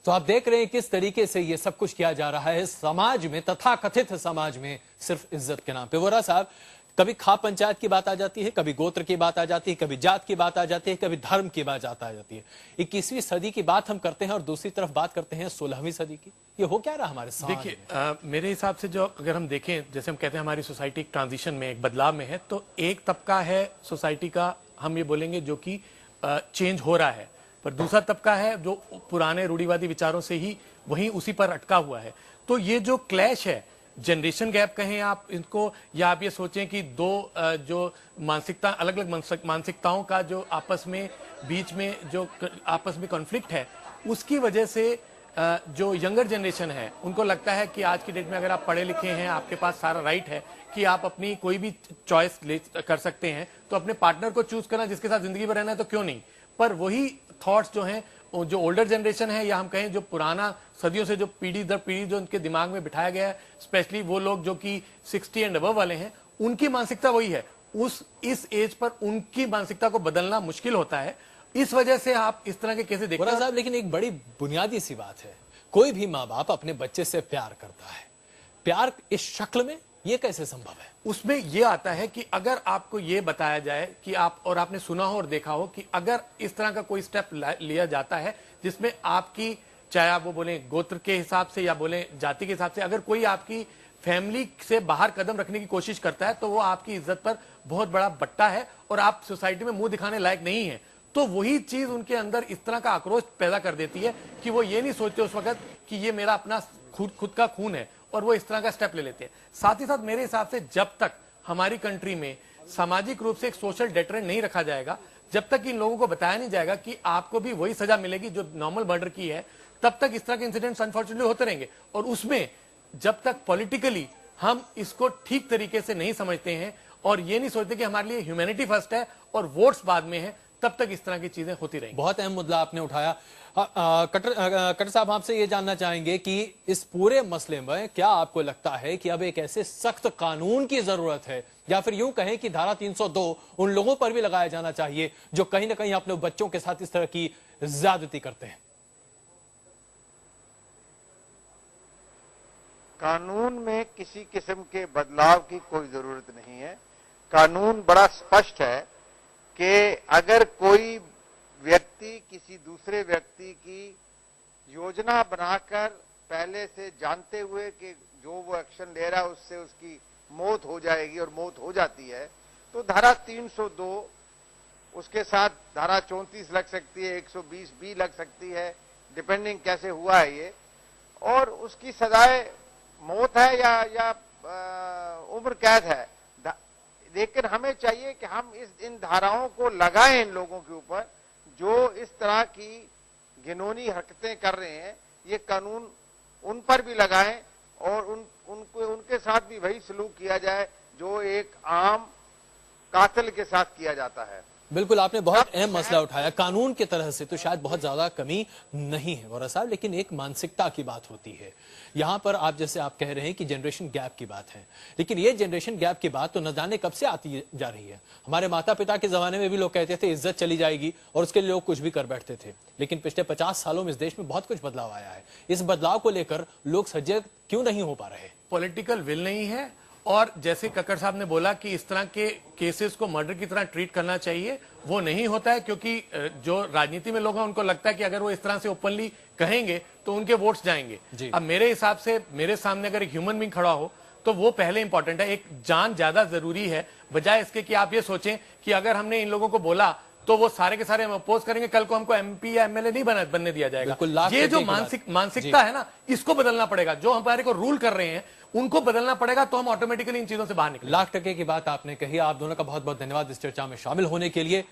तो आप देख रहे हैं किस तरीके से ये सब कुछ किया जा रहा है समाज में, तथाकथित समाज में, सिर्फ इज्जत के नाम पे। वोरा साहब, कभी खाप पंचायत की बात आ जाती है, कभी गोत्र की बात आ जाती है, कभी जात की बात आ जाती है, कभी धर्म की बात आ जाती है। 21वीं सदी की बात हम करते हैं और दूसरी तरफ बात करते हैं 16वीं सदी की। ये हो क्या रहा हमारे समाज में? देखिए, मेरे हिसाब से जो अगर हम देखें, जैसे हम कहते हैं हमारी सोसाइटी एक ट्रांजिशन में, एक बदलाव में है, तो एक तबका है सोसाइटी का, हम ये बोलेंगे, जो कि चेंज हो रहा है, पर दूसरा तबका है जो पुराने रूढ़िवादी विचारों से ही वहीं उसी पर अटका हुआ है। तो ये जो क्लैश है, जनरेशन गैप कहें आप इनको, या आप ये सोचें कि दो जो मानसिकता, अलग अलग मानसिकताओं का जो आपस में बीच में जो आपस में कॉन्फ्लिक्ट है, उसकी वजह से जो यंगर जनरेशन है उनको लगता है कि आज की डेट में अगर आप पढ़े लिखे हैं, आपके पास सारा राइट है कि आप अपनी कोई भी चॉइस कर सकते हैं, तो अपने पार्टनर को चूज करना जिसके साथ जिंदगी भर रहना है तो क्यों नहीं। पर वही थॉट्स जो हैं, जो ओल्डर जनरेशन है, या हम कहें जो पुराना सदियों से जो पीढ़ी दर पीढ़ी जो उनके दिमाग में बिठाया गया है, स्पेशली वो लोग जो कि 60 एंड अबव वाले हैं, उनकी मानसिकता वही है। इस एज पर उनकी मानसिकता को बदलना मुश्किल होता है। इस वजह से आप इस तरह के केसेस देखते हैं। साहब, लेकिन एक बड़ी बुनियादी सी बात है, कोई भी माँ बाप अपने बच्चे से प्यार करता है, प्यार इस शक्ल में ये कैसे संभव है? उसमें ये आता है कि अगर आपको ये बताया जाए कि आप, और आपने सुना हो और देखा हो कि अगर इस तरह का कोई स्टेप लिया जाता है जिसमें आपकी, चाहे आप वो बोले गोत्र के हिसाब से या बोले जाति के हिसाब से, अगर कोई आपकी फैमिली से बाहर कदम रखने की कोशिश करता है, तो वो आपकी इज्जत पर बहुत बड़ा बट्टा है और आप सोसाइटी में मुंह दिखाने लायक नहीं है। तो वही चीज उनके अंदर इस तरह का आक्रोश पैदा कर देती है कि वो ये नहीं सोचते उस वक्त कि ये मेरा अपना खुद का खून है, और वो इस तरह का स्टेप ले लेते हैं। साथ ही साथ मेरे हिसाब से जब तक हमारी कंट्री में सामाजिक रूप से एक सोशल डेटरेंट नहीं रखा जाएगा, जब तक इन लोगों को बताया नहीं जाएगा कि आपको भी वही सजा मिलेगी जो नॉर्मल मर्डर की है, तब तक इस तरह के इंसिडेंट्स अनफॉर्चुनेटली होते रहेंगे। और उसमें जब तक पॉलिटिकली हम इसको ठीक तरीके से नहीं समझते हैं और ये नहीं सोचते कि हमारे लिए ह्यूमैनिटी फर्स्ट है और वोट्स बाद में है, तब तक इस तरह की चीजें होती रहेंगी। बहुत अहम मुद्दा आपने उठाया। कटर साहब, आपसे ये जानना चाहेंगे कि इस पूरे मसले में क्या आपको लगता है कि अब एक ऐसे सख्त कानून की जरूरत है, या फिर यूं कहें कि धारा 302 उन लोगों पर भी लगाया जाना चाहिए जो कहीं ना कहीं अपने बच्चों के साथ इस तरह की ज्यादती करते हैं? कानून में किसी किस्म के बदलाव की कोई जरूरत नहीं है। कानून बड़ा स्पष्ट है कि अगर कोई व्यक्ति किसी दूसरे व्यक्ति की योजना बनाकर पहले से जानते हुए कि जो वो एक्शन ले रहा है उससे उसकी मौत हो जाएगी और मौत हो जाती है, तो धारा 302, उसके साथ धारा 34 लग सकती है, 120 भी लग सकती है, डिपेंडिंग कैसे हुआ है ये, और उसकी सजाए मौत है या उम्र कैद है। लेकिन हमें चाहिए कि हम इन धाराओं को लगाएं इन लोगों के ऊपर जो इस तरह की घिनौनी हरकतें कर रहे हैं। ये कानून उन पर भी लगाएं और उनके साथ भी वही सलूक किया जाए जो एक आम कातिल के साथ किया जाता है। बिल्कुल, आपने बहुत अहम मसला उठाया। कानून की तरह से तो शायद बहुत ज्यादा कमी नहीं है वोरा साहब, लेकिन एक मानसिकता की बात होती है। यहां पर आप जैसे आप कह रहे हैं कि जनरेशन गैप की बात है, लेकिन ये जनरेशन गैप की बात तो न जाने कब से आती जा रही है। हमारे माता पिता के जमाने में भी लोग कहते थे इज्जत चली जाएगी और उसके लिए लोग कुछ भी कर बैठते थे, लेकिन पिछले 50 सालों में इस देश में बहुत कुछ बदलाव आया है। इस बदलाव को लेकर लोग सजग क्यों नहीं हो पा रहे? पॉलिटिकल विल नहीं है, और जैसे कक्कड़ साहब ने बोला कि इस तरह के केसेस को मर्डर की तरह ट्रीट करना चाहिए, वो नहीं होता है, क्योंकि जो राजनीति में लोग हैं उनको लगता है कि अगर वो इस तरह से ओपनली कहेंगे तो उनके वोट्स जाएंगे। अब मेरे हिसाब से मेरे सामने अगर एक ह्यूमन बीइंग खड़ा हो तो वो पहले इंपॉर्टेंट है। एक जान ज्यादा जरूरी है, बजाय इसके कि आप ये सोचें कि अगर हमने इन लोगों को बोला तो वो सारे के सारे हम अपोज करेंगे, कल को हमको एमपी या एमएलए नहीं बनने दिया जाएगा। ये जो मानसिकता है ना, इसको बदलना पड़ेगा। जो हमारे को रूल कर रहे हैं उनको बदलना पड़ेगा, तो हम ऑटोमेटिकली इन चीजों से बाहर निकलेंगे। लाख टके की बात आपने कही। आप दोनों का बहुत बहुत धन्यवाद इस चर्चा में शामिल होने के लिए।